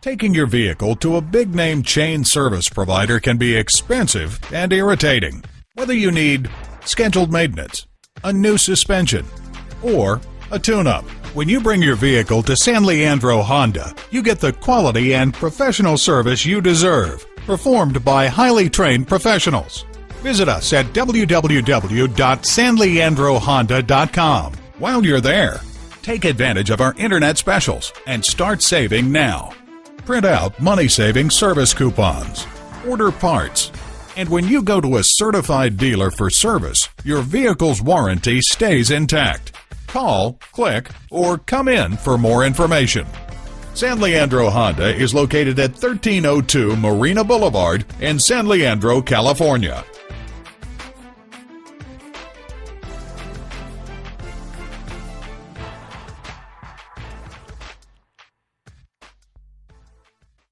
Taking your vehicle to a big-name chain service provider can be expensive and irritating. Whether you need scheduled maintenance, a new suspension, or a tune-up, when you bring your vehicle to San Leandro Honda, you get the quality and professional service you deserve, performed by highly trained professionals. Visit us at www.sanleandrohonda.com. While you're there, take advantage of our internet specials and start saving now. Print out money-saving service coupons, order parts, and when you go to a certified dealer for service, your vehicle's warranty stays intact. Call, click, or come in for more information. San Leandro Honda is located at 1302 Marina Boulevard in San Leandro, California.